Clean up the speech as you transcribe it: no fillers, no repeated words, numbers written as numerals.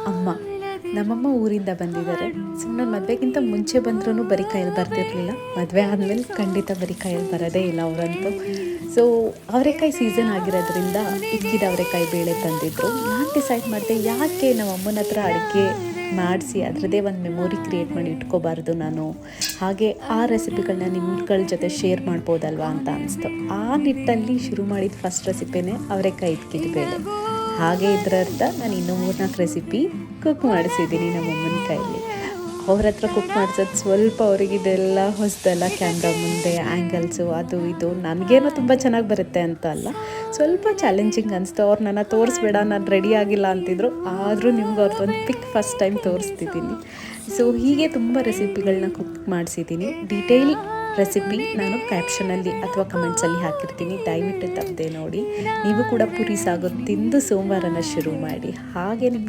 ಅಮ್ಮ. ನಮ್ಮಮ್ಮ ಊರಿಂದ ಬಂದಿದ್ದಾರೆ. ಸೊ ನಾನು ಮದುವೆಗಿಂತ ಮುಂಚೆ ಬಂದ್ರೂ ಬರೀ ಕೈಯಲ್ಲಿ ಬರ್ತಿರಲಿಲ್ಲ. ಮದುವೆ ಆದಮೇಲೆ ಖಂಡಿತ ಬರೀ ಕೈಯಲ್ಲಿ ಬರೋದೇ ಇಲ್ಲ ಅವರಂತೂ. ಸೊ ಅವರೆಕಾಯಿ ಸೀಸನ್ ಆಗಿರೋದ್ರಿಂದ ಇಕ್ಕಿದ ಅವರೆಕಾಯಿ ಬೇಳೆ ತಂದಿದ್ದರು. ನಾನು ಡಿಸೈಡ್ ಮಾಡಿದೆ, ಯಾಕೆ ನಮ್ಮ ಅಮ್ಮನ ಹತ್ರ ಅಡುಗೆ ಮಾಡಿಸಿ ಅದರದ್ದೇ ಒಂದು ಮೆಮೊರಿ ಕ್ರಿಯೇಟ್ ಮಾಡಿ ಇಟ್ಕೋಬಾರ್ದು ನಾನು, ಹಾಗೆ ಆ ರೆಸಿಪಿಗಳನ್ನ ನಿಮ್ಗಳ ಜೊತೆ ಶೇರ್ ಮಾಡ್ಬೋದಲ್ವಾ ಅಂತ ಅನಿಸ್ತು. ಆ ನಿಟ್ಟಲ್ಲಿ ಶುರು ಮಾಡಿದ ಫಸ್ಟ್ ರೆಸಿಪಿನೇ ಅವರೆಕಾಯಿ ಇಕ್ಕಿದ ಬೇಳೆ. ಹಾಗೆ ಇದರರ್ಥ ನಾನು ಇನ್ನೂ 3-4 ರೆಸಿಪಿ ಕುಕ್ ಮಾಡಿಸಿದ್ದೀನಿ ನಮ್ಮಮ್ಮನ ಕೈಯಲ್ಲಿ. ಅವ್ರ ಹತ್ರ ಕುಕ್ ಮಾಡಿಸೋದು ಸ್ವಲ್ಪ ಅವರಿಗಿದೆಲ್ಲ ಹೊಸದೆಲ್ಲ, ಕ್ಯಾಮ್ರಾ ಮುಂದೆ ಆ್ಯಂಗಲ್ಸು ಅದು ಇದು. ನನಗೇನೋ ತುಂಬ ಚೆನ್ನಾಗಿ ಬರುತ್ತೆ ಅಂತ ಅಲ್ಲ, ಸ್ವಲ್ಪ ಚಾಲೆಂಜಿಂಗ್ ಅನಿಸ್ತು. ಅವ್ರು ನನ್ನ ತೋರಿಸ್ಬೇಡ, ನಾನು ರೆಡಿ ಆಗಿಲ್ಲ ಅಂತಿದ್ರು. ಆದರೂ ನಿಮ್ಗೆ ಅವ್ರದ್ದೊಂದು ಪಿಕ್ ಫಸ್ಟ್ ಟೈಮ್ ತೋರಿಸ್ತಿದ್ದೀನಿ. ಸೊ ಹೀಗೆ ತುಂಬ ರೆಸಿಪಿಗಳನ್ನ ಕುಕ್ ಮಾಡಿಸಿದ್ದೀನಿ. ಡೀಟೇಲ್ ರೆಸಿಪಿ ನಾನು ಕ್ಯಾಪ್ಷನಲ್ಲಿ ಅಥವಾ ಕಮೆಂಟ್ಸಲ್ಲಿ ಹಾಕಿರ್ತೀನಿ, ದಯವಿಟ್ಟು ತಪ್ಪದೆ ನೋಡಿ. ನೀವು ಕೂಡ ಪುರಿ ಸಾಗು ತಿಂದು ಸೋಮವಾರನ ಶುರು ಮಾಡಿ. ಹಾಗೆ ನಿಮಗೆ